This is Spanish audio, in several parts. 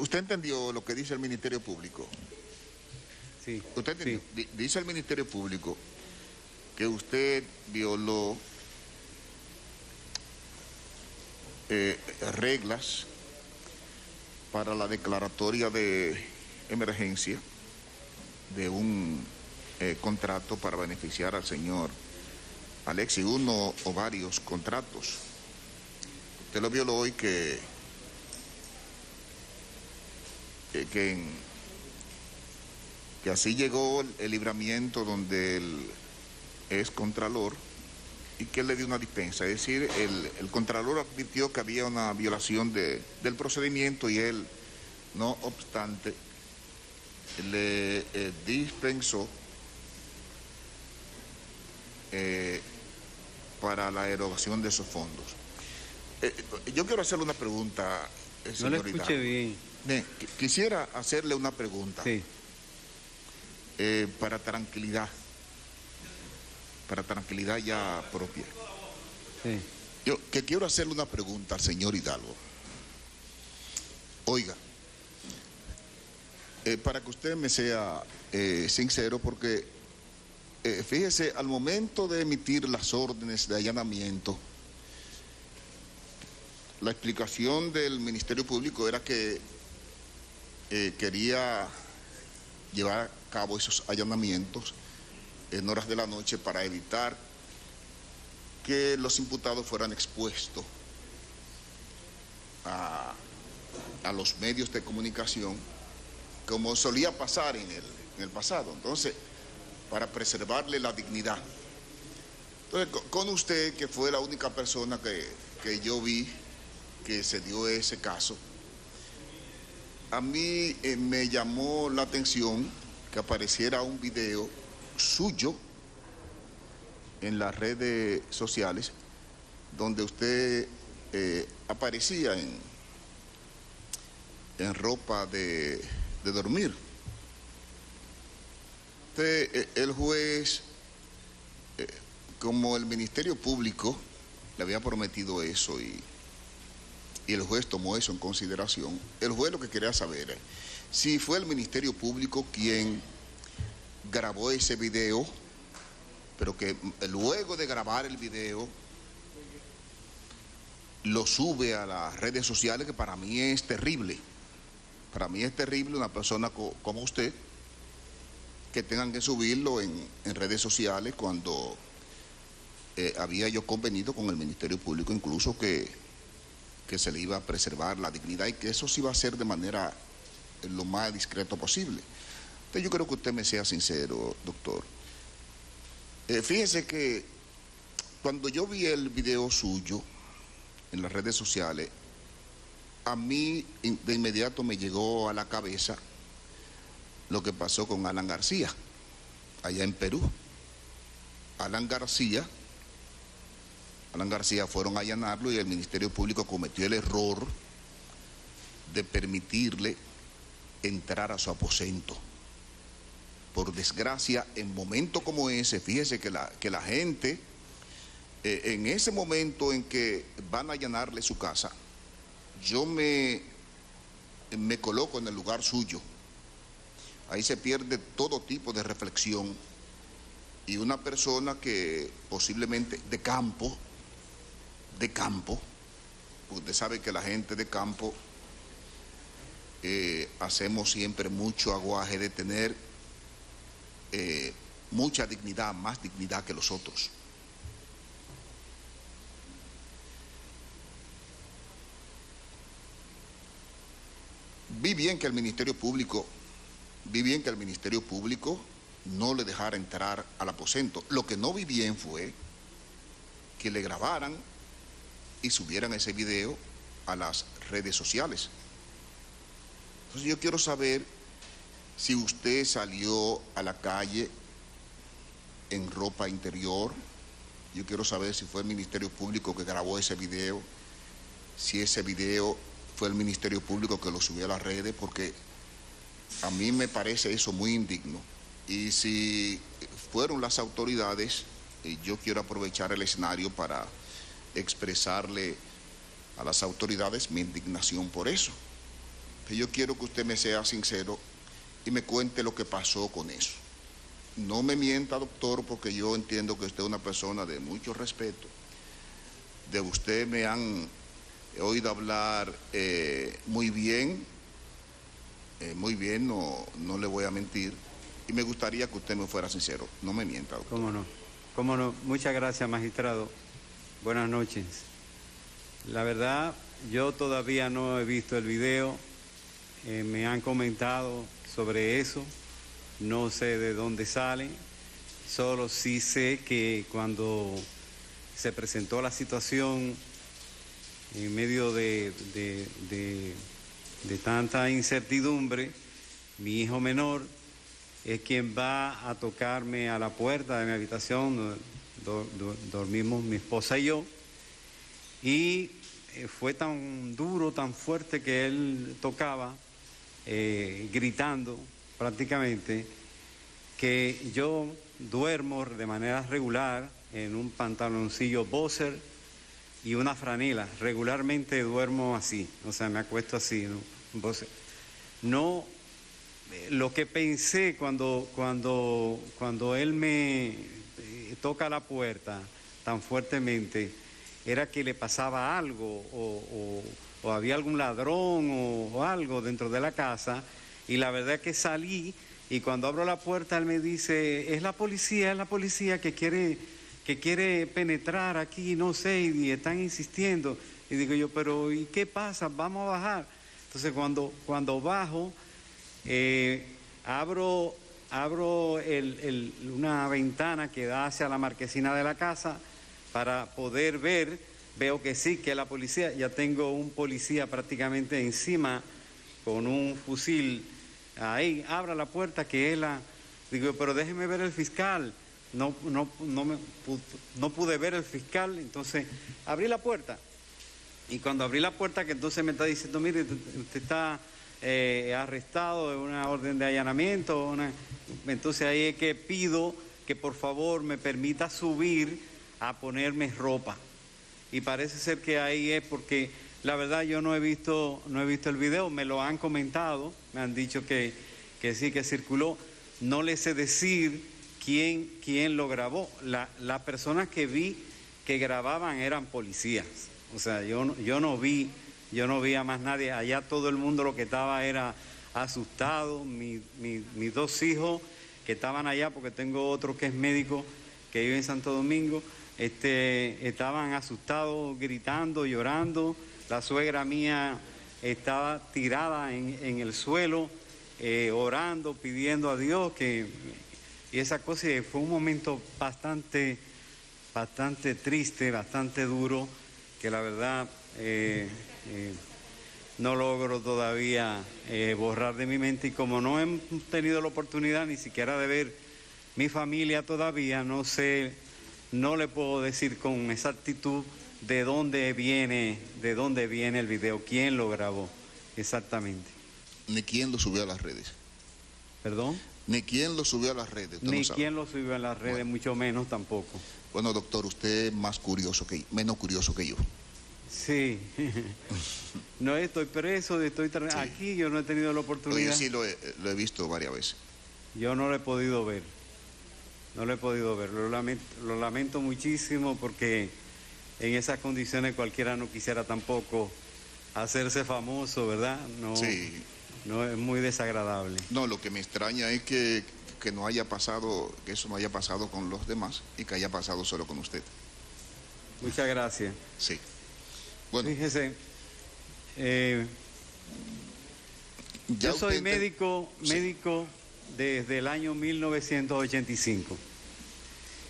¿Usted entendió lo que dice el Ministerio Público? Sí. ¿Usted entendió? Sí. Dice el Ministerio Público que usted violó reglas para la declaratoria de emergencia de un contrato para beneficiar al señor Alexis, uno o varios contratos. Usted lo violó y que así llegó el libramiento donde él es contralor y que él le dio una dispensa. Es decir, el contralor advirtió que había una violación del procedimiento y él, no obstante, le dispensó para la erogación de esos fondos. Yo quiero hacerle una pregunta, No le señor escuché Hidalgo. bien. Quisiera hacerle una pregunta Sí. para tranquilidad ya propia. Sí. Yo que quiero hacerle una pregunta al señor Hidalgo. Oiga, para que usted me sea sincero, porque fíjese, al momento de emitir las órdenes de allanamiento, la explicación del Ministerio Público era que quería llevar a cabo esos allanamientos en horas de la noche para evitar que los imputados fueran expuestos a los medios de comunicación, como solía pasar en el pasado. Entonces, para preservarle la dignidad. Entonces, con usted, que fue la única persona que yo vi que se dio ese caso, a mí me llamó la atención que apareciera un video suyo en las redes sociales donde usted aparecía en ropa de dormir. Entonces, el juez, como el Ministerio Público le había prometido eso y el juez tomó eso en consideración, el juez lo que quería saber es si fue el Ministerio Público quien grabó ese video, pero que luego de grabar el video lo sube a las redes sociales, que para mí es terrible. Para mí es terrible una persona como usted que tengan que subirlo en redes sociales cuando había yo convenido con el Ministerio Público incluso que se le iba a preservar la dignidad y que eso sí iba a ser de manera lo más discreto posible. Entonces yo creo que usted me sea sincero, doctor. Fíjese que cuando yo vi el video suyo en las redes sociales, a mí de inmediato me llegó a la cabeza lo que pasó con Alan García, allá en Perú. Alan García fueron a allanarlo y el Ministerio Público cometió el error de permitirle entrar a su aposento. Por desgracia, en momentos como ese, fíjese que la gente, en ese momento en que van a allanarle su casa, yo me coloco en el lugar suyo. Ahí se pierde todo tipo de reflexión y una persona que posiblemente de campo, usted sabe que la gente de campo hacemos siempre mucho aguaje de tener mucha dignidad, más dignidad que los otros. Vi bien que el Ministerio Público no le dejara entrar al aposento. Lo que no vi bien fue que le grabaran y subieran ese video a las redes sociales. Entonces yo quiero saber si usted salió a la calle en ropa interior. Yo quiero saber si fue el Ministerio Público que grabó ese video, si ese video fue el Ministerio Público que lo subió a las redes, porque a mí me parece eso muy indigno. Y si fueron las autoridades, yo quiero aprovechar el escenario para expresarle a las autoridades mi indignación por eso. yo quiero que usted me sea sincero y me cuente lo que pasó con eso. No me mienta, doctor, porque yo entiendo que usted es una persona de mucho respeto. De usted me han oído hablar muy bien, no le voy a mentir. Y me gustaría que usted me fuera sincero. No me mienta, doctor. ¿Cómo no? ¿Cómo no? Muchas gracias, magistrado. Buenas noches. La verdad, yo todavía no he visto el video. Me han comentado sobre eso. No sé de dónde sale. Solo sí sé que cuando se presentó la situación en medio de tanta incertidumbre, mi hijo menor es quien va a tocarme a la puerta de mi habitación, dormimos mi esposa y yo, y fue tan duro, tan fuerte que él tocaba, gritando prácticamente, que yo duermo de manera regular en un pantaloncillo boxer y una franela. Regularmente duermo así, o sea, me acuesto así, ¿no? No, lo que pensé cuando él me toca la puerta tan fuertemente era que le pasaba algo o había algún ladrón o algo dentro de la casa, y la verdad es que salí y cuando abro la puerta él me dice, es la policía que quiere penetrar aquí, no sé, y están insistiendo. Y digo yo, pero ¿y qué pasa? Vamos a bajar. Entonces cuando bajo, abro una ventana que da hacia la marquesina de la casa para poder ver, veo que sí, que es la policía. Ya tengo un policía prácticamente encima con un fusil. Ahí, abra la puerta, que es la... Digo, pero déjeme ver el fiscal. No pude ver el fiscal, entonces abrí la puerta. Y cuando abrí la puerta, que entonces me está diciendo, mire, usted está arrestado de una orden de allanamiento. Entonces ahí es que pido que por favor me permita subir a ponerme ropa. Y parece ser que ahí es porque... La verdad yo no he visto el video, me lo han comentado, me han dicho que sí, que circuló. No les sé decir quién lo grabó. Las personas que vi que grababan eran policías. O sea, yo no vi a más nadie. Allá todo el mundo lo que estaba era asustado. Mis dos hijos que estaban allá, porque tengo otro que es médico, que vive en Santo Domingo, estaban asustados, gritando, llorando. La suegra mía estaba tirada en el suelo, orando, pidiendo a Dios y esa cosa. Fue un momento bastante triste, bastante duro, que la verdad no logro todavía borrar de mi mente. Y como no hemos tenido la oportunidad ni siquiera de ver mi familia todavía, no sé, no le puedo decir con exactitud de dónde viene el video, quién lo grabó exactamente. Ni quién lo subió a las redes. ¿Perdón? Ni quién lo subió a las redes. Ni quién lo subió a las redes, bueno, mucho menos tampoco. Bueno, doctor, usted es menos curioso que yo. Sí. No estoy preso, sí. Aquí yo no he tenido la oportunidad. Yo sí lo he visto varias veces. Yo no lo he podido ver. Lo lamento muchísimo, porque en esas condiciones cualquiera no quisiera tampoco hacerse famoso, ¿verdad? No, sí. No, es muy desagradable. No, lo que me extraña es que no haya pasado, que eso no haya pasado con los demás y que haya pasado solo con usted. Muchas gracias. Sí. Bueno. Fíjese, yo soy médico desde el año 1985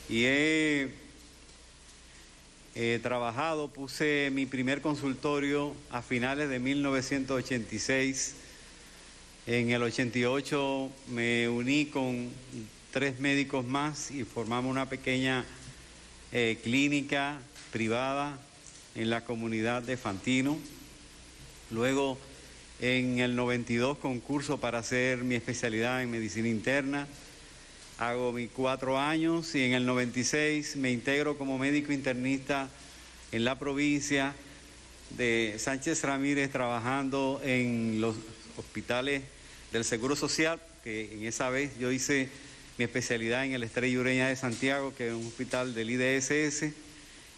y he trabajado, puse mi primer consultorio a finales de 1986. En el 88 me uní con 3 médicos más y formamos una pequeña clínica privada en la comunidad de Fantino. Luego, en el 92, concurso para hacer mi especialidad en medicina interna. Hago mis 4 años y en el 96 me integro como médico internista en la provincia de Sánchez Ramírez, trabajando en los hospitales del Seguro Social, que en esa vez yo hice mi especialidad en el Estrella Ureña de Santiago, que es un hospital del IDSS,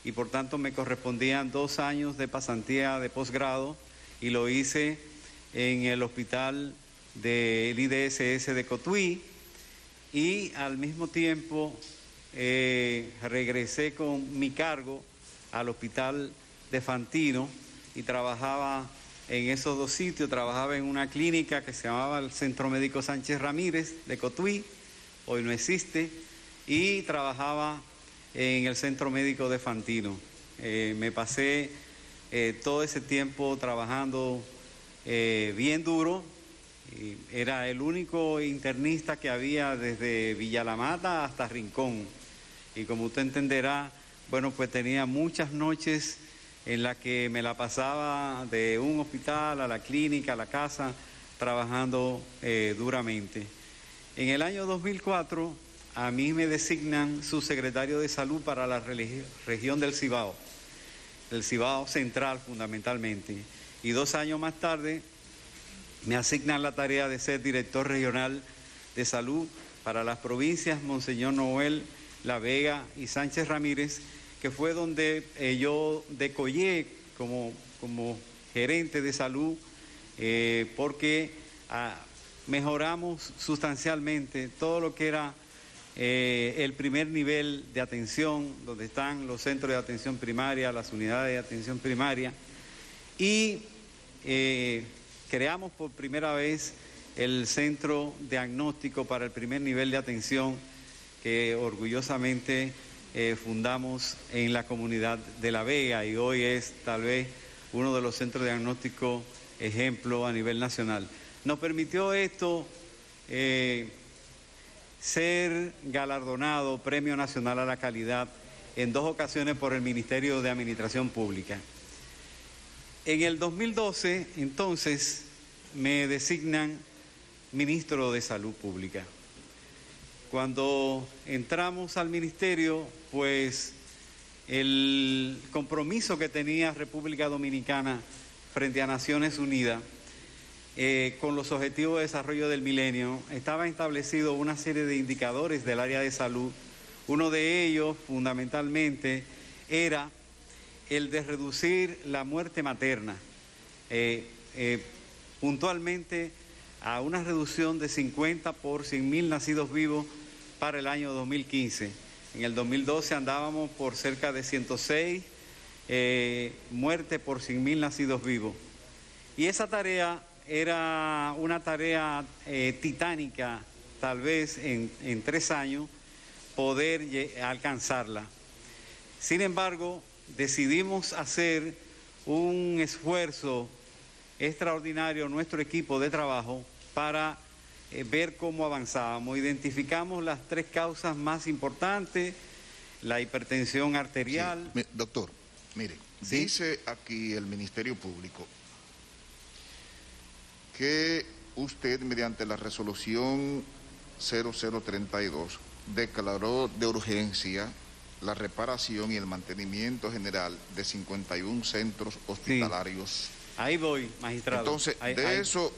y por tanto me correspondían 2 años de pasantía de posgrado, y lo hice en el hospital del IDSS de Cotuí, y al mismo tiempo regresé con mi cargo al hospital de Fantino y trabajaba en esos 2 sitios. Trabajaba en una clínica que se llamaba el Centro Médico Sánchez Ramírez de Cotuí, hoy no existe, y trabajaba en el Centro Médico de Fantino. Me pasé todo ese tiempo trabajando bien duro. Era el único internista que había desde Villa La Mata hasta Rincón. Y como usted entenderá, bueno, pues tenía muchas noches en las que me la pasaba de un hospital a la clínica, a la casa, trabajando duramente. En el año 2004, a mí me designan subsecretario de Salud para la región del Cibao Central fundamentalmente. Y 2 años más tarde me asignan la tarea de ser director regional de salud para las provincias Monseñor Noel, La Vega y Sánchez Ramírez, que fue donde yo decollé como gerente de salud, porque mejoramos sustancialmente todo lo que era el primer nivel de atención, donde están los centros de atención primaria, las unidades de atención primaria, y creamos por primera vez el centro diagnóstico para el primer nivel de atención que orgullosamente fundamos en la comunidad de La Vega, y hoy es tal vez uno de los centros diagnósticos ejemplo a nivel nacional. Nos permitió esto ser galardonado Premio Nacional a la Calidad en 2 ocasiones por el Ministerio de Administración Pública. En el 2012, entonces, me designan ministro de Salud Pública. Cuando entramos al ministerio, pues el compromiso que tenía República Dominicana frente a Naciones Unidas con los Objetivos de Desarrollo del Milenio, estaba establecido una serie de indicadores del área de salud. Uno de ellos, fundamentalmente, era el de reducir la muerte materna, puntualmente a una reducción de 50 por 100.000 nacidos vivos para el año 2015. En el 2012 andábamos por cerca de 106 muertes por 100.000 nacidos vivos. Y esa tarea era una tarea titánica, tal vez en 3 años, poder alcanzarla. Sin embargo, decidimos hacer un esfuerzo extraordinario, nuestro equipo de trabajo, para ver cómo avanzábamos. Identificamos las 3 causas más importantes: la hipertensión arterial. Sí. Doctor, mire, ¿sí? Dice aquí el Ministerio Público que usted, mediante la resolución 0032, declaró de urgencia la reparación y el mantenimiento general de 51 centros hospitalarios. Sí. Ahí voy, magistrado. Entonces, eso,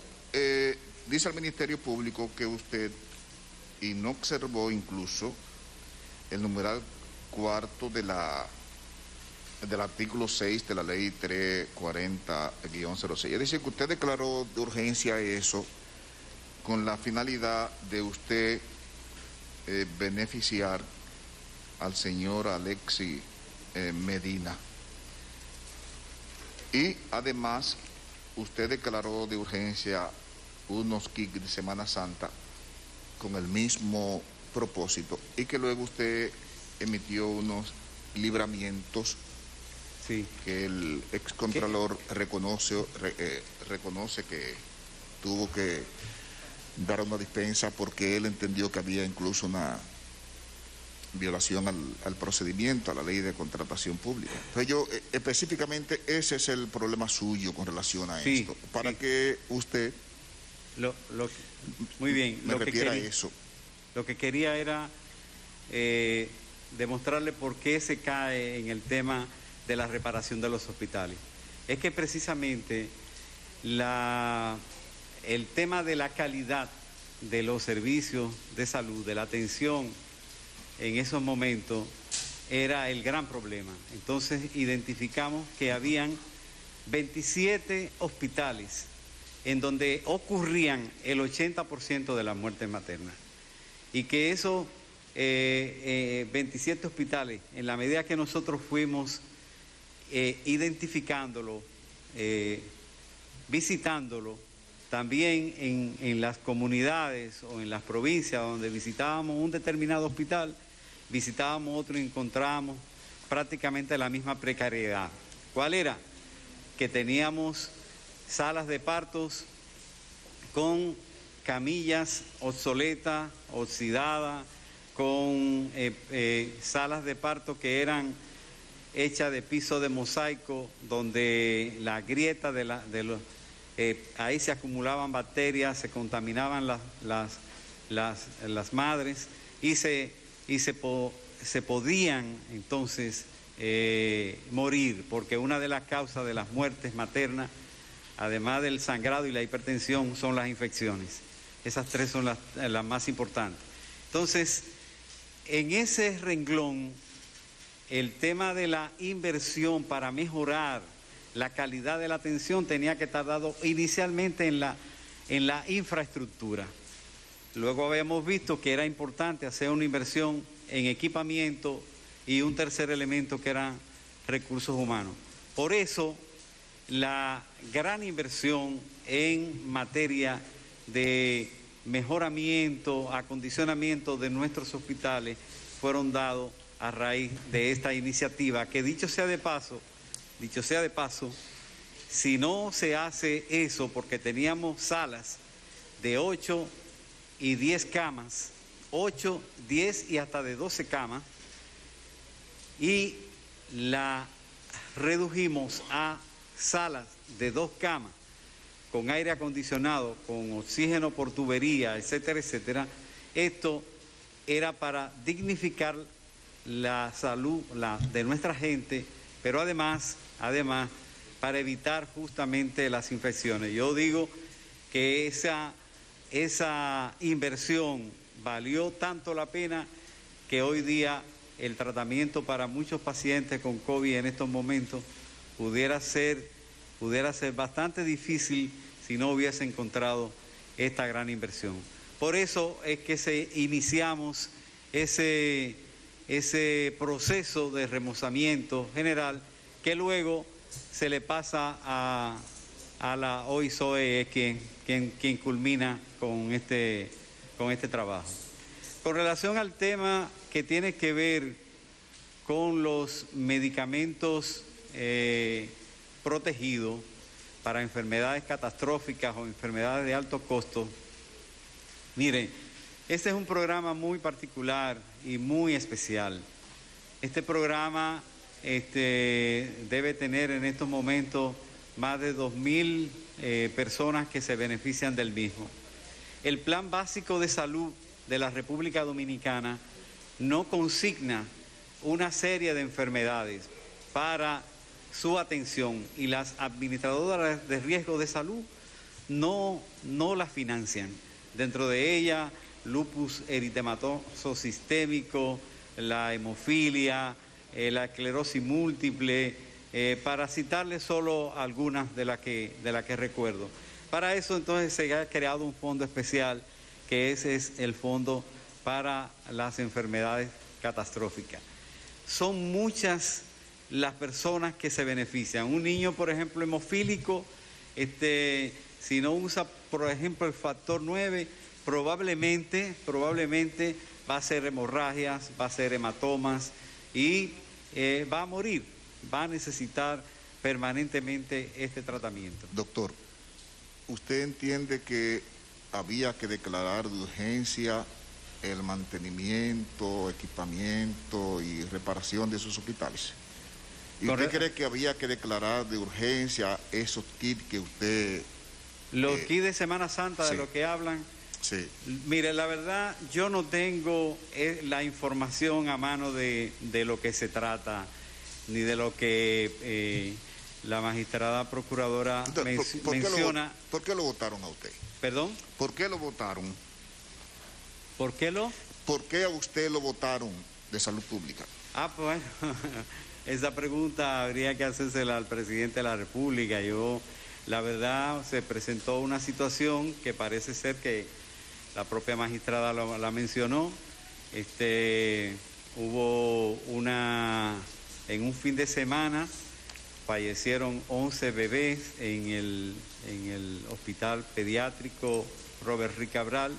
dice el Ministerio Público que usted, y no observó incluso el numeral 4 del artículo 6 de la ley 340-06. Es decir, que usted declaró de urgencia eso con la finalidad de usted beneficiar al señor Alexis Medina. Y además, usted declaró de urgencia unos kits de Semana Santa con el mismo propósito, y que luego usted emitió unos libramientos, sí, que el excontralor reconoce que tuvo que dar una dispensa porque él entendió que había incluso una violación al procedimiento, a la ley de contratación pública. Entonces yo, específicamente, ese es el problema suyo con relación a esto. Para que usted muy bien, me refiera a eso. Lo que quería era demostrarle por qué se cae en el tema de la reparación de los hospitales. Es que precisamente el tema de la calidad de los servicios de salud, de la atención en esos momentos, era el gran problema. Entonces identificamos que habían 27 hospitales en donde ocurrían el 80% de las muertes maternas. Y que esos 27 hospitales, en la medida que nosotros fuimos identificándolo, visitándolo, también en las comunidades o en las provincias donde visitábamos un determinado hospital, visitábamos otro y encontrábamos prácticamente la misma precariedad. ¿Cuál era? Que teníamos salas de partos con camillas obsoletas, oxidadas, con salas de parto que eran hechas de piso de mosaico, donde la grieta ahí se acumulaban bacterias, se contaminaban las madres y se podían entonces morir, porque una de las causas de las muertes maternas, además del sangrado y la hipertensión, son las infecciones. Esas tres son las más importantes. Entonces, en ese renglón, el tema de la inversión para mejorar la calidad de la atención tenía que estar dado inicialmente en la infraestructura. Luego habíamos visto que era importante hacer una inversión en equipamiento y un tercer elemento que eran recursos humanos. Por eso, la gran inversión en materia de mejoramiento, acondicionamiento de nuestros hospitales fueron dados a raíz de esta iniciativa, que dicho sea de paso, si no se hace eso, porque teníamos salas de 8 y 10 camas, 8, 10 y hasta de 12 camas, y la redujimos a salas de 2 camas, con aire acondicionado, con oxígeno por tubería, etcétera, etcétera. Esto era para dignificar la salud de nuestra gente, pero además para evitar justamente las infecciones. Yo digo que esa inversión valió tanto la pena que hoy día el tratamiento para muchos pacientes con COVID en estos momentos pudiera ser bastante difícil si no hubiese encontrado esta gran inversión. Por eso es que iniciamos ese proceso de remozamiento general que luego se le pasa a la OISOE, quien culmina con este trabajo. Con relación al tema que tiene que ver con los medicamentos protegidos para enfermedades catastróficas o enfermedades de alto costo, mire, este es un programa muy particular y muy especial. Este programa debe tener en estos momentos más de 2.000 personas que se benefician del mismo. El Plan Básico de Salud de la República Dominicana no consigna una serie de enfermedades para su atención y las administradoras de riesgo de salud no las financian. Dentro de ella, lupus eritematoso sistémico, la hemofilia, la esclerosis múltiple, para citarles solo algunas de las que recuerdo. Para eso entonces se ha creado un fondo especial, que ese es el fondo para las enfermedades catastróficas. Son muchas las personas que se benefician. Un niño, por ejemplo, hemofílico, si no usa, por ejemplo, el factor 9, probablemente va a hacer hemorragias, va a hacer hematomas y va a morir, va a necesitar permanentemente este tratamiento. Doctor, ¿usted entiende que había que declarar de urgencia el mantenimiento, equipamiento y reparación de esos hospitales? ¿Y usted cree que había que declarar de urgencia esos kits que usted... Los kits de Semana Santa, sí, de lo que hablan? Sí. Mire, la verdad, yo no tengo la información a mano de lo que se trata, ni de lo que la magistrada procuradora menciona... ¿Por qué lo votaron a usted? ¿Perdón? ¿Por qué lo votaron? ¿Por qué lo? ¿Por qué a usted lo votaron de Salud Pública? Ah, pues bueno, esa pregunta habría que hacérsela al presidente de la República. La verdad, se presentó una situación que parece ser que la propia magistrada la mencionó. Hubo en un fin de semana, fallecieron 11 bebés en el hospital pediátrico Robert Rick Cabral,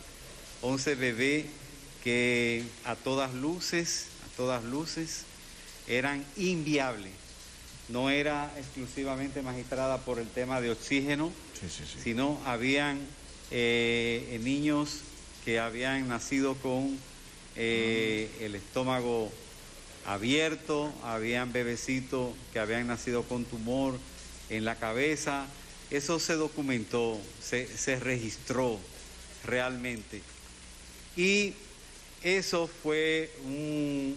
11 bebés que a todas luces, eran inviables. No era exclusivamente magistrada por el tema de oxígeno, sino habían niños que habían nacido con el estómago abierto, habían bebecitos que habían nacido con tumor en la cabeza. Eso se documentó, se registró realmente. Y eso fue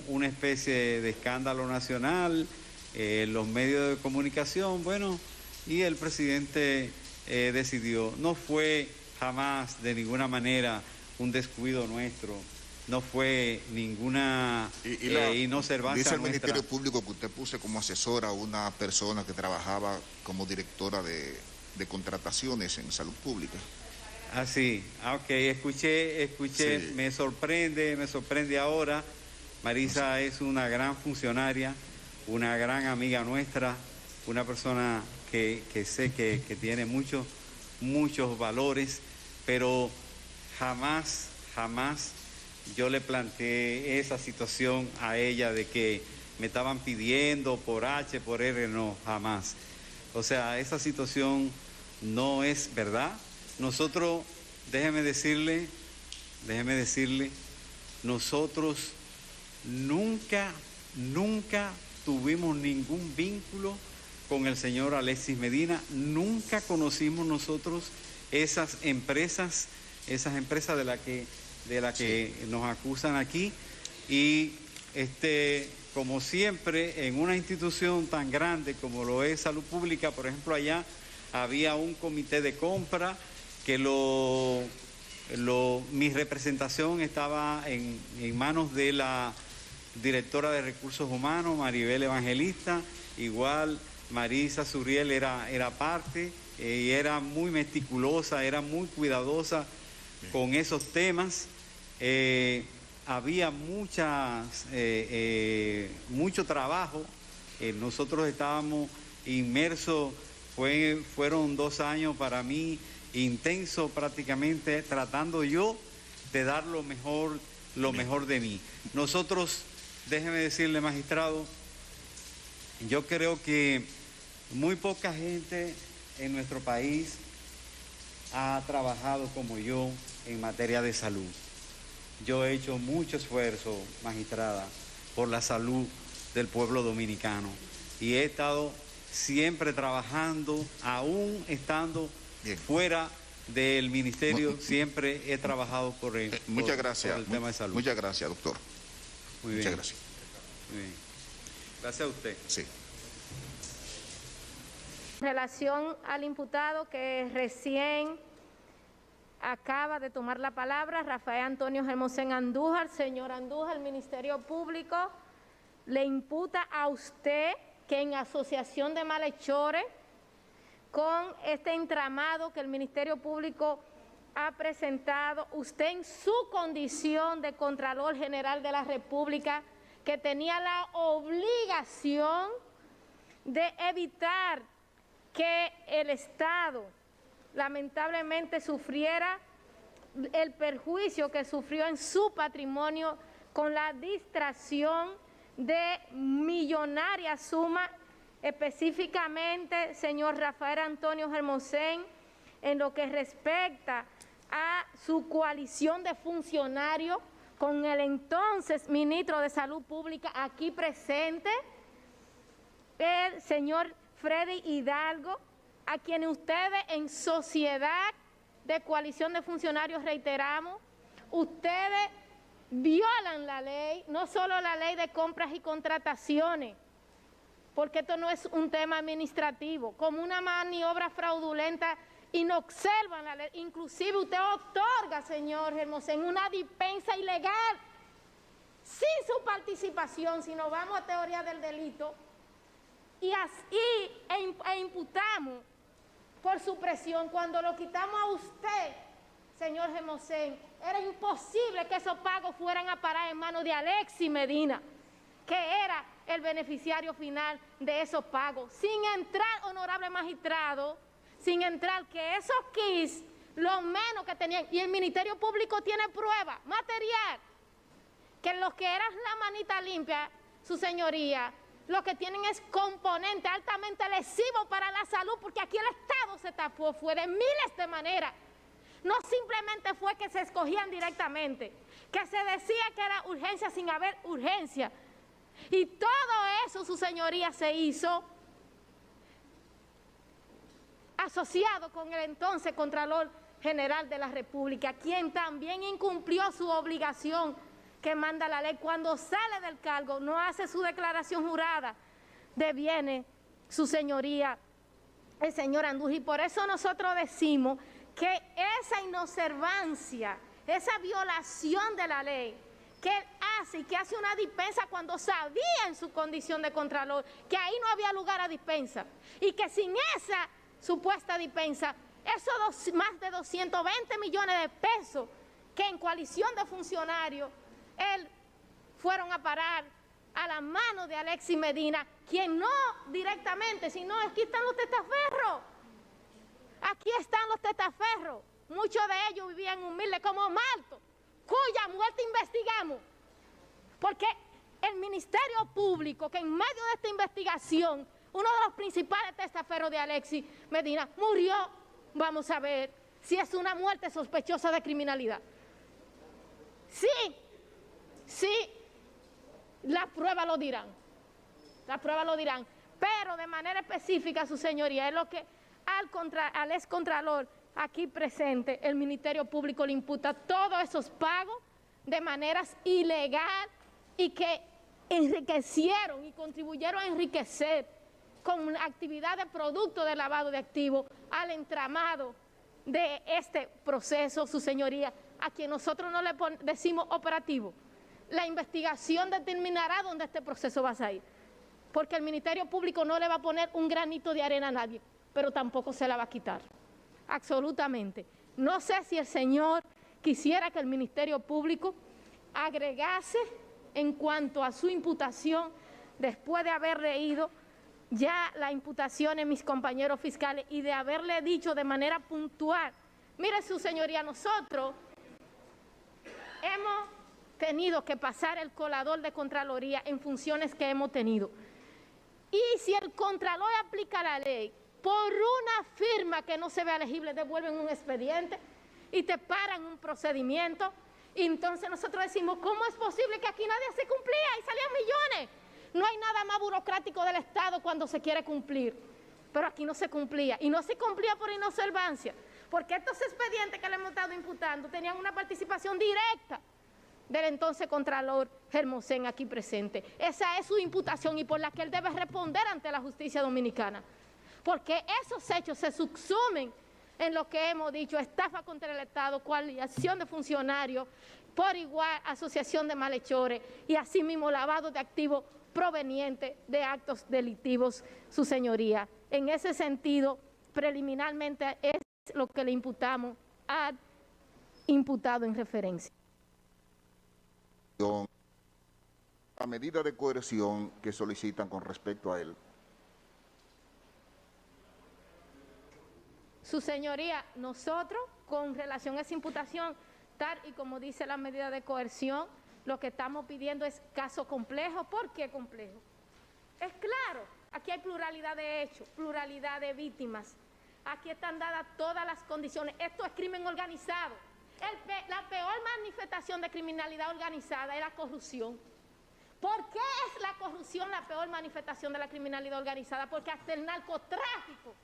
una especie de escándalo nacional, los medios de comunicación, bueno, y el presidente decidió. No fue jamás de ninguna manera un descuido nuestro, no fue ninguna inobservancia dice el nuestra. Ministerio Público que usted puso como asesora a una persona que trabajaba como directora de contrataciones en Salud Pública. Ah, sí, ok, escuché, sí. Me sorprende ahora. Marisa es una gran funcionaria, una gran amiga nuestra, una persona que sé que tiene muchos valores, pero jamás yo le planteé esa situación a ella de que me estaban pidiendo por H, por R, no, jamás. O sea, esa situación no es verdad. Nosotros, déjeme decirle, nosotros nunca tuvimos ningún vínculo con el señor Alexis Medina, nunca conocimos nosotros esas empresas de la que nos acusan aquí, y como siempre en una institución tan grande como lo es Salud Pública, por ejemplo, allá había un comité de compra que mi representación estaba en manos de la directora de Recursos Humanos, Maribel Evangelista, igual Marisa Suriel era parte, y era muy meticulosa, era muy cuidadosa con esos temas. Había mucho trabajo, nosotros estábamos inmersos, fueron 2 años para mí intenso prácticamente, tratando yo de dar lo mejor de mí. Nosotros, déjeme decirle, magistrado, yo creo que muy poca gente en nuestro país ha trabajado como yo en materia de salud. Yo he hecho mucho esfuerzo, magistrada, por la salud del pueblo dominicano, y he estado siempre trabajando, aún estando fuera del ministerio, siempre he trabajado por el tema de salud. Muchas gracias, doctor. Muy bien. Muchas gracias. Muy bien. Gracias a usted. Sí. En relación al imputado que recién acaba de tomar la palabra, Rafael Antonio Hermosén Andújar. Señor Andújar, el Ministerio Público le imputa a usted que en asociación de malhechores con este entramado que el Ministerio Público ha presentado, usted en su condición de Contralor General de la República, que tenía la obligación de evitar que el Estado lamentablemente sufriera el perjuicio que sufrió en su patrimonio con la distracción de millonarias sumas, específicamente, señor Rafael Antonio Hermosén, en lo que respecta a su coalición de funcionarios con el entonces ministro de Salud Pública aquí presente, el señor Freddy Hidalgo, a quienes ustedes en sociedad de coalición de funcionarios reiteramos, ustedes violan la ley, no solo la ley de compras y contrataciones, porque esto no es un tema administrativo, como una maniobra fraudulenta y no observan la ley. Inclusive usted otorga, señor Hermosén, una dispensa ilegal sin su participación, si nos vamos a teoría del delito, e imputamos por supresión. Cuando lo quitamos a usted, señor Hermosén, era imposible que esos pagos fueran a parar en manos de Alexis Medina, que era el beneficiario final de esos pagos. Sin entrar, honorable magistrado, sin entrar que esos kits, lo menos que tenían, y el Ministerio Público tiene prueba material, que los que eran la manita limpia, su señoría, lo que tienen es componente altamente lesivo para la salud, porque aquí el Estado se tapó, fue de miles de maneras. No simplemente fue que se escogían directamente, que se decía que era urgencia sin haber urgencia. Y todo eso, su señoría, se hizo asociado con el entonces Contralor General de la República, quien también incumplió su obligación que manda la ley. Cuando sale del cargo, no hace su declaración jurada de bienes, su señoría, el señor Andújar. Y por eso nosotros decimos que esa inobservancia, esa violación de la ley que él hace y que hace una dispensa cuando sabía en su condición de contralor que ahí no había lugar a dispensa y que sin esa supuesta dispensa, esos más de 220 millones de pesos que en coalición de funcionarios él fueron a parar a la mano de Alexis Medina, quien no directamente, sino aquí están los testaferros. Aquí están los testaferros. Muchos de ellos vivían humildes como Malto, cuya muerte investigamos. Porque el Ministerio Público, que en medio de esta investigación, uno de los principales testaferros de Alexis Medina murió, vamos a ver si es una muerte sospechosa de criminalidad. Sí, las pruebas lo dirán. Las pruebas lo dirán. Pero de manera específica, su señoría, es lo que al excontralor aquí presente, el Ministerio Público le imputa todos esos pagos de maneras ilegales y que enriquecieron y contribuyeron a enriquecer con actividad de producto de lavado de activos al entramado de este proceso, su señoría, a quien nosotros no le decimos operativo. La investigación determinará dónde este proceso va a ir, porque el Ministerio Público no le va a poner un granito de arena a nadie, pero tampoco se la va a quitar, absolutamente. No sé si el señor quisiera que el Ministerio Público agregase en cuanto a su imputación, después de haber leído ya la imputación de mis compañeros fiscales y de haberle dicho de manera puntual, mire su señoría, nosotros hemos tenido que pasar el colador de Contraloría en funciones que hemos tenido. Y si el Contralor aplica la ley, por una firma que no se vea elegible, devuelven un expediente y te paran un procedimiento. Y entonces nosotros decimos, ¿cómo es posible que aquí nadie se cumplía y salían millones? No hay nada más burocrático del Estado cuando se quiere cumplir, pero aquí no se cumplía. Y no se cumplía por inobservancia, porque estos expedientes que le hemos estado imputando tenían una participación directa del entonces Contralor Hermosén aquí presente. Esa es su imputación y por la que él debe responder ante la justicia dominicana, porque esos hechos se subsumen en lo que hemos dicho: estafa contra el Estado, coalición de funcionarios, por igual asociación de malhechores y asimismo lavado de activos proveniente de actos delictivos, su señoría. En ese sentido, preliminarmente es lo que le imputamos al imputado en referencia. La medida de coerción que solicitan con respecto a él. Su señoría, nosotros con relación a esa imputación, tal y como dice la medida de coerción, lo que estamos pidiendo es caso complejo. ¿Por qué complejo? Es claro, aquí hay pluralidad de hechos, pluralidad de víctimas. Aquí están dadas todas las condiciones. Esto es crimen organizado. La peor manifestación de criminalidad organizada es la corrupción. ¿Por qué es la corrupción la peor manifestación de la criminalidad organizada? Porque hasta el narcotráfico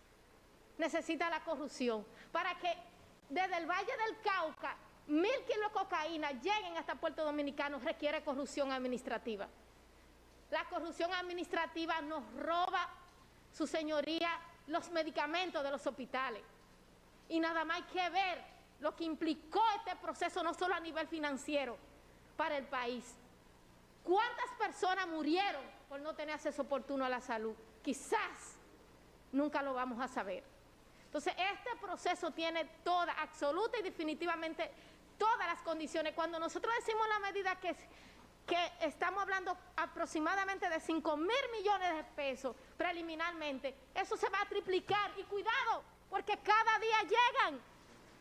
necesita la corrupción. Para que desde el Valle del Cauca 1000 kilos de cocaína lleguen hasta Puerto Dominicano requiere corrupción administrativa. La corrupción administrativa nos roba, su señoría, los medicamentos de los hospitales. Y nada más hay que ver lo que implicó este proceso, no solo a nivel financiero, para el país. ¿Cuántas personas murieron por no tener acceso oportuno a la salud? Quizás nunca lo vamos a saber. Entonces, este proceso tiene absoluta y definitivamente todas las condiciones. Cuando nosotros decimos la medida que estamos hablando aproximadamente de 5.000 millones de pesos preliminarmente, eso se va a triplicar. Y cuidado, porque cada día llegan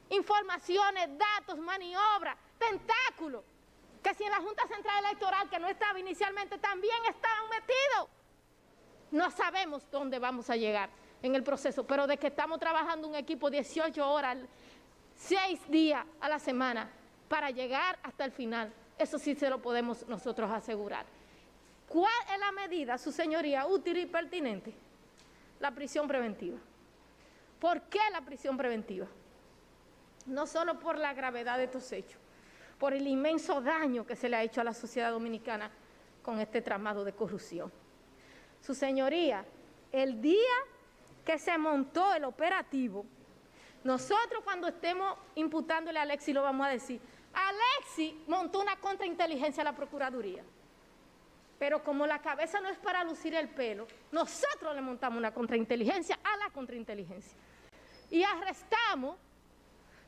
informaciones, datos, maniobras, tentáculos, que si en la Junta Central Electoral, que no estaba inicialmente, también estaban metidos. No sabemos dónde vamos a llegar en el proceso, pero de que estamos trabajando un equipo 18 horas, 6 días a la semana, para llegar hasta el final. Eso sí se lo podemos nosotros asegurar. ¿Cuál es la medida, su señoría, útil y pertinente? La prisión preventiva. ¿Por qué la prisión preventiva? No solo por la gravedad de estos hechos, por el inmenso daño que se le ha hecho a la sociedad dominicana con este tramado de corrupción. Su señoría, el día que se montó el operativo, nosotros cuando estemos imputándole a Alexis lo vamos a decir, Alexis montó una contrainteligencia a la Procuraduría, pero como la cabeza no es para lucir el pelo, nosotros le montamos una contrainteligencia a la contrainteligencia y arrestamos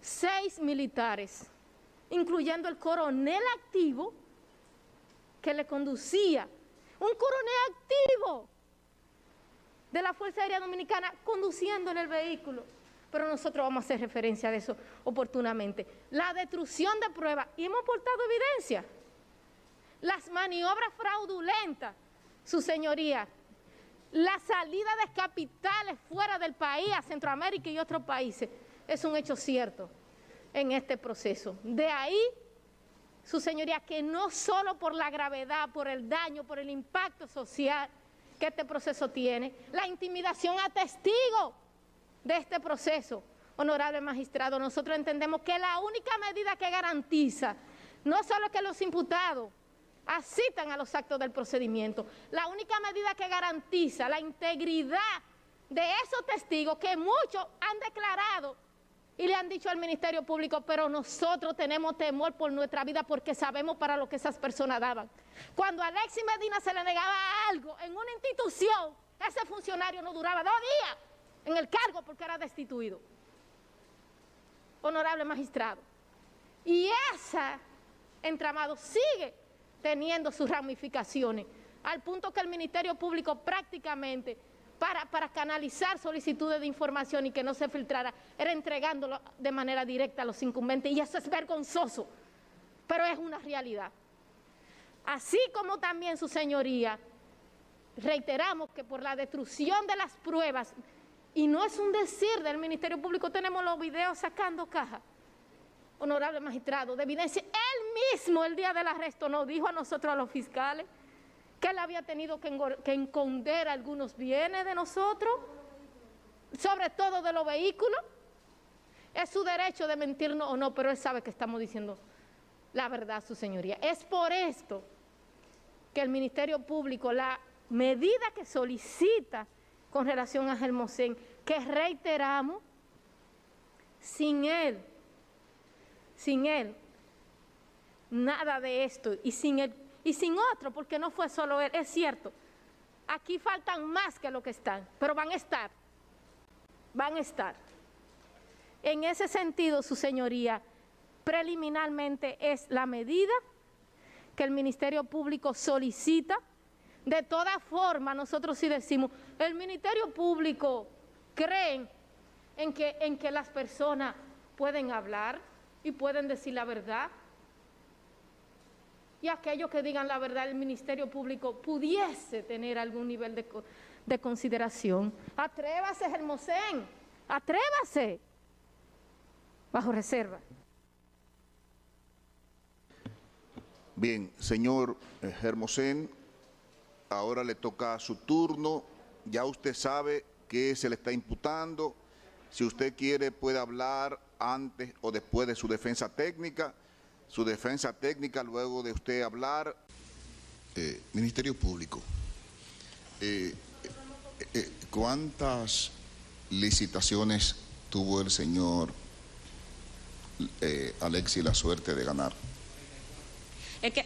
6 militares, incluyendo el coronel activo que le conducía, un coronel activo de la Fuerza Aérea Dominicana conduciendo en el vehículo. Pero nosotros vamos a hacer referencia de eso oportunamente. La destrucción de pruebas, y hemos aportado evidencia. Las maniobras fraudulentas, su señoría, la salida de capitales fuera del país, a Centroamérica y otros países, es un hecho cierto en este proceso. De ahí, su señoría, que no solo por la gravedad, por el daño, por el impacto social que este proceso tiene, la intimidación a testigos de este proceso, honorable magistrado, nosotros entendemos que la única medida que garantiza, no solo que los imputados asistan a los actos del procedimiento, la única medida que garantiza la integridad de esos testigos que muchos han declarado y le han dicho al Ministerio Público, pero nosotros tenemos temor por nuestra vida porque sabemos para lo que esas personas daban. Cuando a Alexis Medina se le negaba algo en una institución, ese funcionario no duraba 2 días en el cargo porque era destituido. Honorable magistrado. Y ese entramado sigue teniendo sus ramificaciones, al punto que el Ministerio Público prácticamente, para canalizar solicitudes de información y que no se filtrara, era entregándolo de manera directa a los incumbentes, y eso es vergonzoso, pero es una realidad. Así como también, su señoría, reiteramos que por la destrucción de las pruebas, y no es un decir del Ministerio Público, tenemos los videos sacando caja, honorable magistrado, de evidencia. Él mismo el día del arresto nos dijo a nosotros, a los fiscales, que él había tenido que esconder algunos bienes de nosotros, sobre todo de los vehículos. Es su derecho de mentirnos o no, pero él sabe que estamos diciendo la verdad, su señoría. Es por esto que el Ministerio Público, la medida que solicita con relación a Hermosén, que reiteramos, sin él, nada de esto, y sin otro, porque no fue solo él, es cierto, aquí faltan más que lo que están, pero van a estar. En ese sentido, su señoría, preliminarmente es la medida que el Ministerio Público solicita. De todas formas, nosotros sí decimos, el Ministerio Público cree en que las personas pueden hablar y pueden decir la verdad. Y aquellos que digan la verdad, el Ministerio Público pudiese tener algún nivel de consideración. Atrévase, Hermosén, atrévase, bajo reserva. Bien, señor Hermosén, ahora le toca su turno. Ya usted sabe qué se le está imputando. Si usted quiere, puede hablar antes o después de su defensa técnica. Su defensa técnica, luego de usted hablar. Ministerio Público, ¿cuántas licitaciones tuvo el señor Alexis la suerte de ganar? Es que,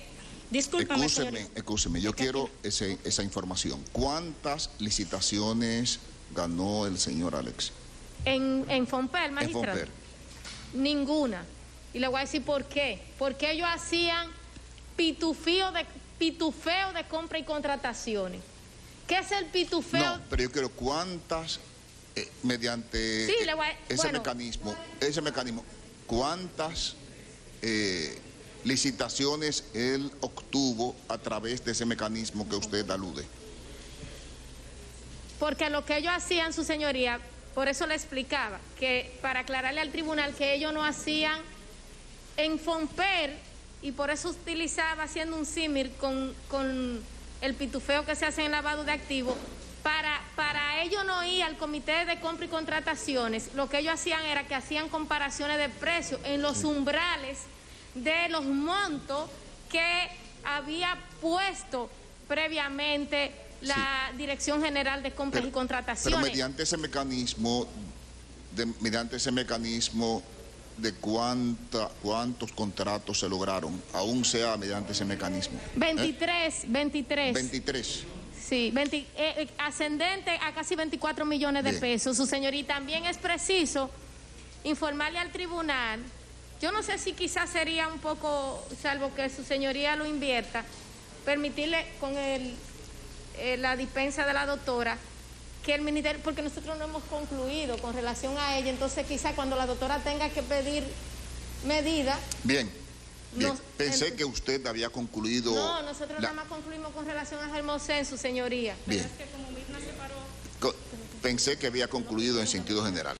discúlpame, Escúcheme, yo quiero esa información. ¿Cuántas licitaciones ganó el señor Alexis? En Fonper, magistrado. En Fonper. Ninguna. Y le voy a decir por qué. Porque ellos hacían pitufeo de compra y contrataciones. ¿Qué es el pitufeo? No, pero yo quiero cuántas, mediante Sí, ese mecanismo, cuántas licitaciones él obtuvo a través de ese mecanismo que usted alude. Porque lo que ellos hacían, su señoría, por eso le explicaba, que para aclararle al tribunal que ellos no hacían en Fonper, y por eso utilizaba haciendo un símil con el pitufeo que se hace en lavado de activos, para ellos no ir al comité de compra y contrataciones, lo que ellos hacían era que hacían comparaciones de precios en los umbrales de los montos que había puesto previamente la Dirección General de Compras y Contrataciones. Pero mediante ese mecanismo de cuántos contratos se lograron, aún sea mediante ese mecanismo. 23. 23. Sí, ascendente a casi 24 millones de pesos. Su señoría, también es preciso informarle al tribunal, yo no sé si quizás sería un poco, salvo que su señoría lo invierta, permitirle con la dispensa de la doctora, que el ministerio, porque nosotros no hemos concluido con relación a ella, entonces quizá cuando la doctora tenga que pedir medida. Bien. Pensé que usted había concluido. No, nosotros nada más concluimos con relación a Hermosén, su señoría. Bien. Pero es que como Mirna se paró. Pensé que había concluido en sentido general.